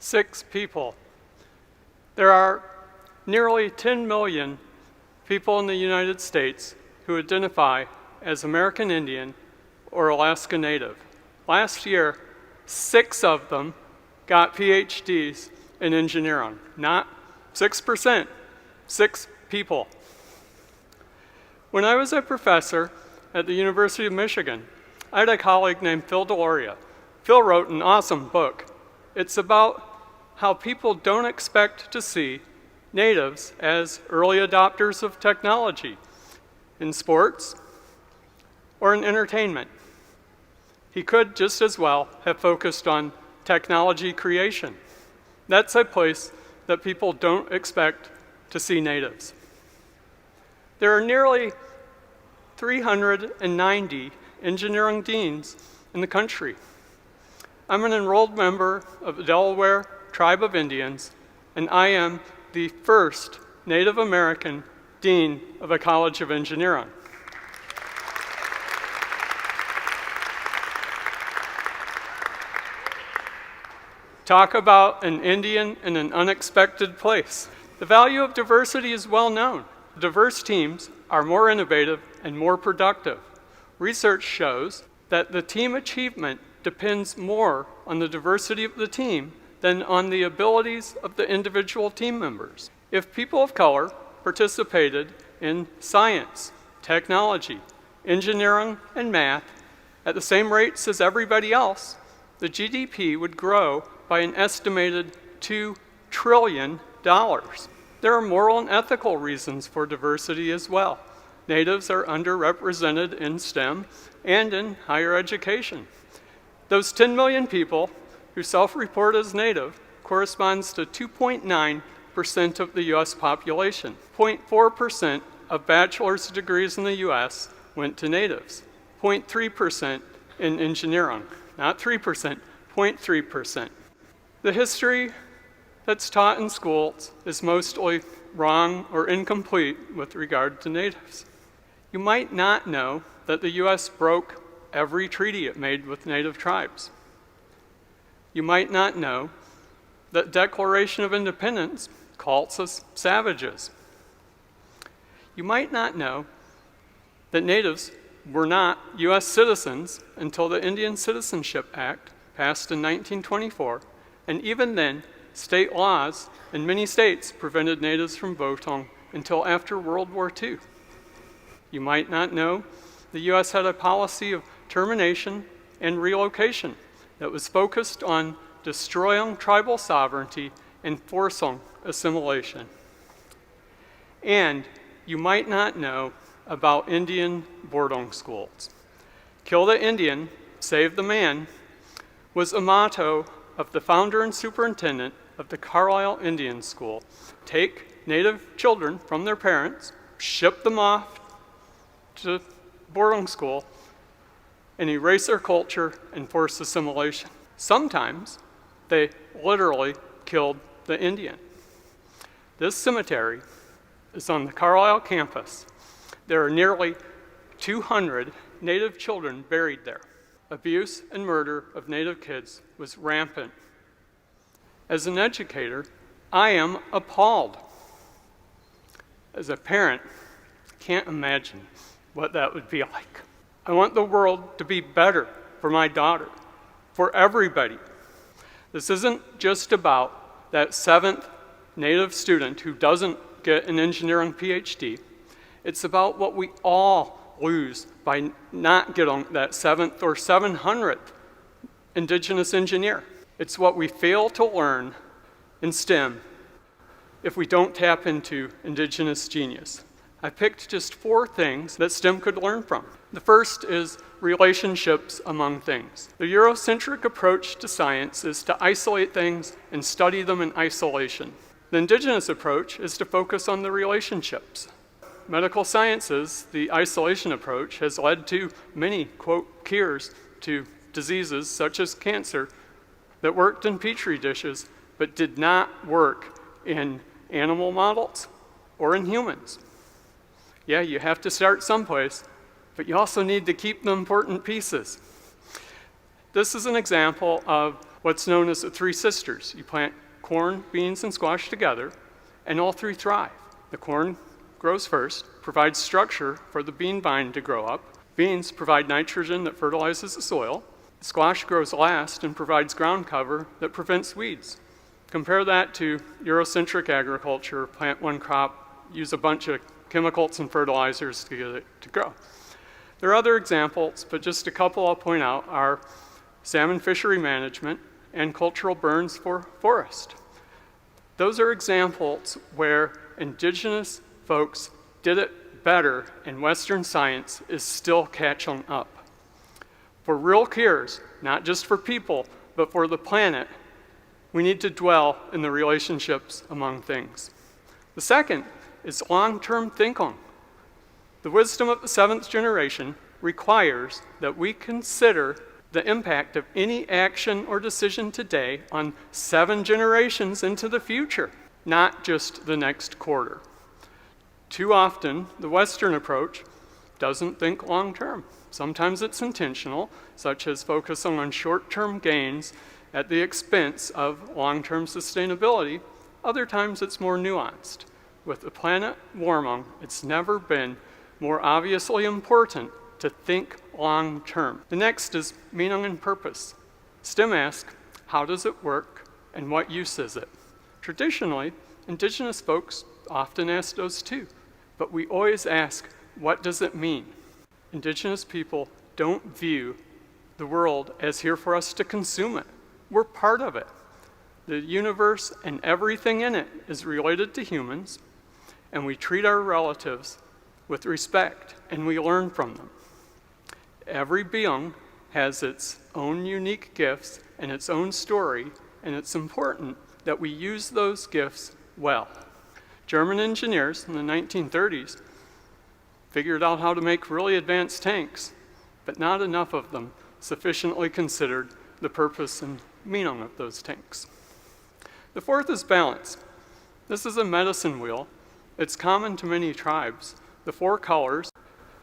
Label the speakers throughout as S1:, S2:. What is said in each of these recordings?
S1: 6 people. There are nearly 10 million people in the United States who identify as American Indian or Alaska Native. Last year, 6 of them got PhDs in engineering. Not 6%, 6 people. When I was a professor at the University of Michigan, I had a colleague named Phil Deloria. Phil wrote an awesome book. It's about how people don't expect to see natives as early adopters of technology in sports or in entertainment. He could just as well have focused on technology creation. That's a place that people don't expect to see natives. There are nearly 390 engineering deans in the country. I'm an enrolled member of the Delaware Tribe of Indians, and I am the first Native American dean of a College of Engineering. Talk about an Indian in an unexpected place. The value of diversity is well known. Diverse teams are more innovative and more productive. Research shows that the team achievement depends more on the diversity of the team than on the abilities of the individual team members. If people of color participated in science, technology, engineering, and math at the same rates as everybody else, the GDP would grow by an estimated $2 trillion. There are moral and ethical reasons for diversity as well. Natives are underrepresented in STEM and in higher education. Those 10 million people who self-report as Native corresponds to 2.9% of the US population. 0.4% of bachelor's degrees in the US went to Natives. 0.3% in engineering. Not 3%, 0.3%. The history that's taught in schools is mostly wrong or incomplete with regard to natives. You might not know that the US broke every treaty it made with native tribes. You might not know that Declaration of Independence calls us savages. You might not know that natives were not US citizens until the Indian Citizenship Act passed in 1924, and even then, state laws in many states prevented natives from voting until after World War II. You might not know the US had a policy of termination and relocation that was focused on destroying tribal sovereignty and forcing assimilation. And you might not know about Indian boarding schools. Kill the Indian, save the man was a motto of the founder and superintendent of the Carlisle Indian School. Take Native children from their parents, ship them off to boarding school, and erase their culture and force assimilation. Sometimes they literally killed the Indian. This cemetery is on the Carlisle campus. There are nearly 200 Native children buried there. Abuse and murder of Native kids was rampant. As an educator, I am appalled. As a parent, I can't imagine what that would be like. I want the world to be better for my daughter, for everybody. This isn't just about that 7th Native student who doesn't get an engineering PhD. It's about what we all lose by not getting that 7th or 700th Indigenous engineer. It's what we fail to learn in STEM if we don't tap into Indigenous genius. I picked just 4 things that STEM could learn from. The first is relationships among things. The Eurocentric approach to science is to isolate things and study them in isolation. The Indigenous approach is to focus on the relationships. Medical sciences, the isolation approach, has led to many, quote, cures to diseases such as cancer that worked in petri dishes but did not work in animal models or in humans. Yeah, you have to start someplace, but you also need to keep the important pieces. This is an example of what's known as the three sisters. You plant corn, beans, and squash together, and all three thrive. The corn grows first, provides structure for the bean vine to grow up. Beans provide nitrogen that fertilizes the soil. Squash grows last and provides ground cover that prevents weeds. Compare that to Eurocentric agriculture, plant one crop, use a bunch of chemicals and fertilizers to get it to grow. There are other examples, but just a couple I'll point out are salmon fishery management and cultural burns for forest. Those are examples where indigenous folks did it better, and Western science is still catching up. For real cures, not just for people, but for the planet, we need to dwell in the relationships among things. The second is long-term thinking. The wisdom of the seventh generation requires that we consider the impact of any action or decision today on 7 generations into the future, not just the next quarter. Too often, the Western approach doesn't think long-term. Sometimes it's intentional, such as focusing on short-term gains at the expense of long-term sustainability. Other times it's more nuanced. With the planet warming, it's never been more obviously important to think long-term. The next is meaning and purpose. STEM asks, how does it work and what use is it? Traditionally, indigenous folks often ask those too, but we always ask, what does it mean? Indigenous people don't view the world as here for us to consume it. We're part of it. The universe and everything in it is related to humans, and we treat our relatives with respect, and we learn from them. Every being has its own unique gifts and its own story, and it's important that we use those gifts well. German engineers in the 1930s figured out how to make really advanced tanks, but not enough of them sufficiently considered the purpose and meaning of those tanks. The fourth is balance. This is a medicine wheel. It's common to many tribes. The 4 colors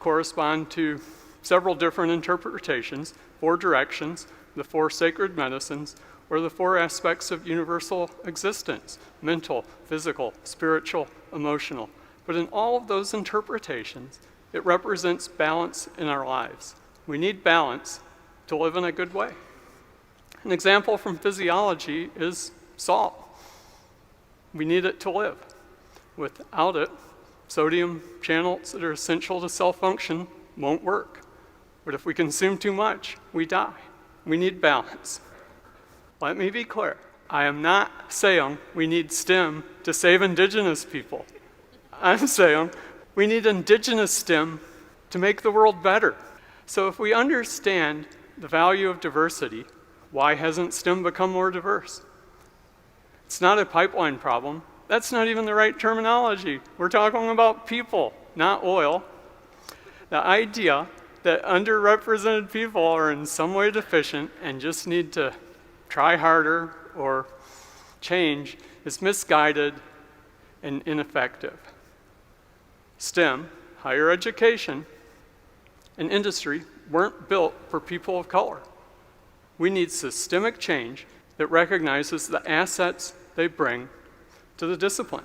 S1: correspond to several different interpretations, 4 directions, the 4 sacred medicines, or the 4 aspects of universal existence: mental, physical, spiritual, emotional. But in all of those interpretations, it represents balance in our lives. We need balance to live in a good way. An example from physiology is salt. We need it to live. Without it, sodium channels that are essential to cell function won't work. But if we consume too much, we die. We need balance. Let me be clear. I am not saying we need STEM to save indigenous people. I'm saying we need indigenous STEM to make the world better. So if we understand the value of diversity, why hasn't STEM become more diverse? It's not a pipeline problem. That's not even the right terminology. We're talking about people, not oil. The idea that underrepresented people are in some way deficient and just need to try harder or change is misguided and ineffective. STEM, higher education, and industry weren't built for people of color. We need systemic change that recognizes the assets they bring to the discipline.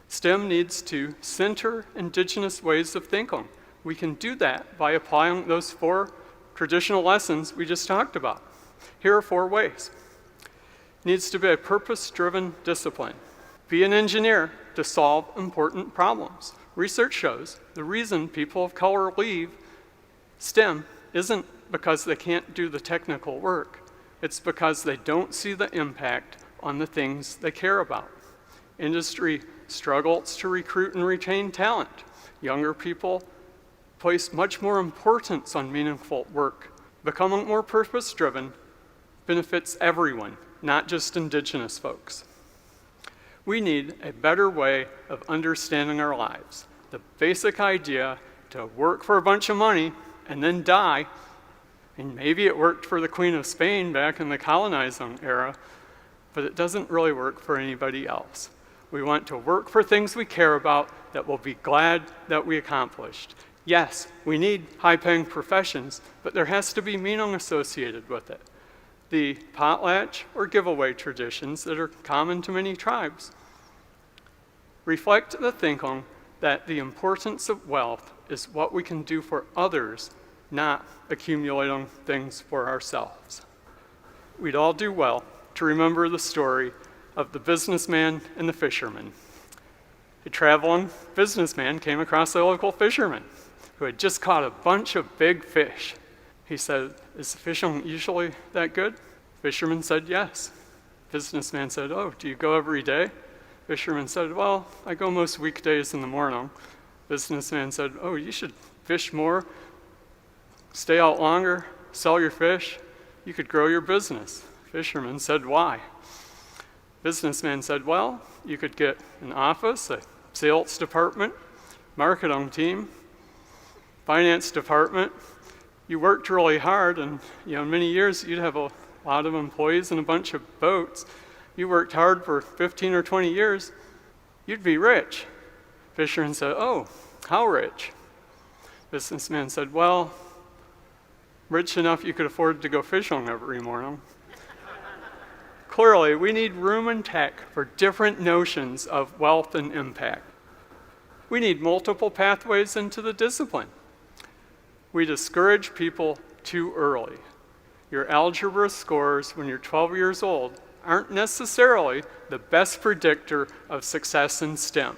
S1: STEM needs to center indigenous ways of thinking. We can do that by applying those 4 traditional lessons we just talked about. Here are 4 ways. It needs to be a purpose-driven discipline. Be an engineer to solve important problems. Research shows the reason people of color leave STEM isn't because they can't do the technical work. It's because they don't see the impact on the things they care about. Industry struggles to recruit and retain talent. Younger people place much more importance on meaningful work. Becoming more purpose-driven benefits everyone, not just indigenous folks. We need a better way of understanding our lives. The basic idea to work for a bunch of money and then die, and maybe it worked for the Queen of Spain back in the colonizing era, but it doesn't really work for anybody else. We want to work for things we care about that we'll be glad that we accomplished. Yes, we need high-paying professions, but there has to be meaning associated with it. The potlatch or giveaway traditions that are common to many tribes reflect the thinking that the importance of wealth is what we can do for others, not accumulating things for ourselves. We'd all do well to remember the story of the businessman and the fisherman. A traveling businessman came across a local fisherman who had just caught a bunch of big fish. He said, "Is the fishing usually that good?" Fisherman said, "Yes." Businessman said, "Oh, do you go every day?" Fisherman said, "Well, I go most weekdays in the morning." Businessman said, "Oh, you should fish more, stay out longer, sell your fish. You could grow your business." Fisherman said, "Why?" Businessman said, "Well, you could get an office, a sales department, marketing team, finance department. You worked really hard, and in many years you'd have a lot of employees and a bunch of boats. You worked hard for 15 or 20 years, you'd be rich." Fisherman said, "Oh, how rich?" Businessman said, "Well, rich enough you could afford to go fishing every morning." Clearly, we need room and tech for different notions of wealth and impact. We need multiple pathways into the discipline. We discourage people too early. Your algebra scores when you're 12 years old aren't necessarily the best predictor of success in STEM.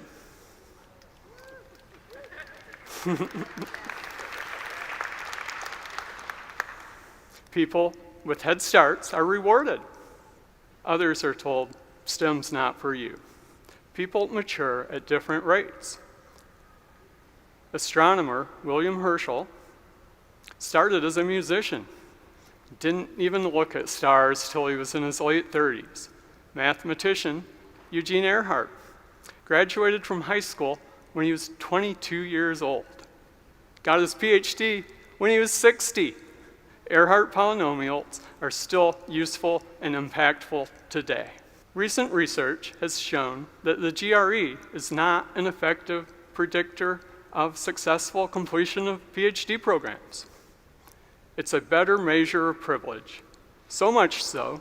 S1: People with head starts are rewarded. Others are told, STEM's not for you. People mature at different rates. Astronomer William Herschel started as a musician. Didn't even look at stars till he was in his late 30s. Mathematician Eugene Earhart graduated from high school when he was 22 years old. Got his PhD when he was 60. Earhart polynomials are still useful and impactful today. Recent research has shown that the GRE is not an effective predictor of successful completion of PhD programs. It's a better measure of privilege, so much so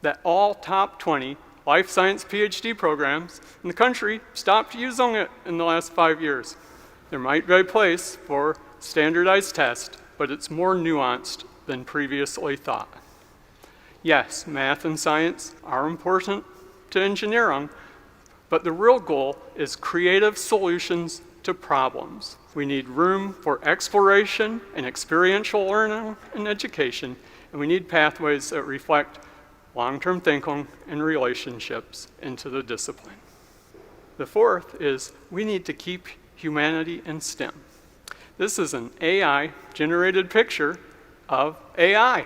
S1: that all top 20 life science PhD programs in the country stopped using it in the last 5 years. There might be a place for standardized tests, but it's more nuanced than previously thought. Yes, math and science are important to engineering, but the real goal is creative solutions to problems. We need room for exploration and experiential learning and education, and we need pathways that reflect long-term thinking and relationships into the discipline. The fourth is we need to keep humanity in STEM. This is an AI-generated picture of AI.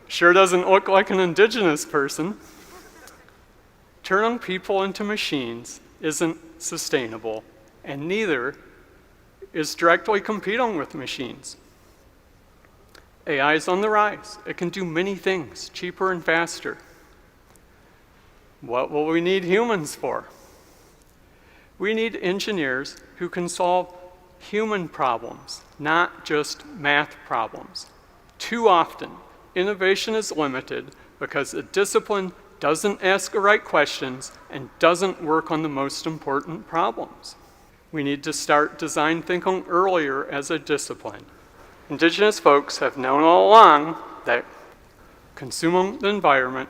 S1: Sure doesn't look like an Indigenous person. Turning people into machines isn't sustainable, and neither is directly competing with machines. AI is on the rise. It can do many things cheaper and faster. What will we need humans for? We need engineers who can solve human problems, not just math problems. Too often, innovation is limited because a discipline doesn't ask the right questions and doesn't work on the most important problems. We need to start design thinking earlier as a discipline. Indigenous folks have known all along that consuming the environment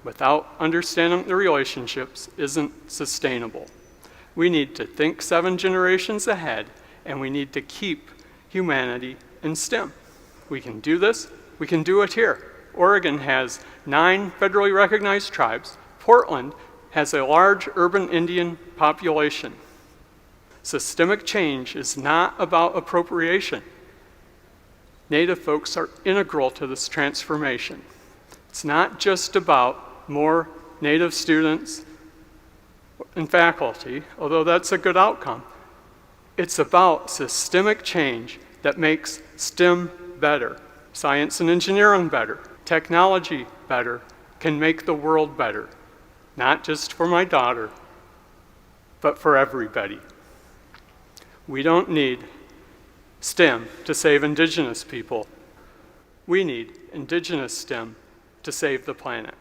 S1: without understanding the relationships isn't sustainable. We need to think 7 generations ahead, and we need to keep humanity in STEM. We can do this. We can do it here. Oregon has 9 federally recognized tribes. Portland has a large urban Indian population. Systemic change is not about appropriation. Native folks are integral to this transformation. It's not just about more Native students and faculty, although that's a good outcome. It's about systemic change that makes STEM better, science and engineering better, technology better, can make the world better, not just for my daughter, but for everybody. We don't need STEM to save Indigenous people. We need Indigenous STEM to save the planet.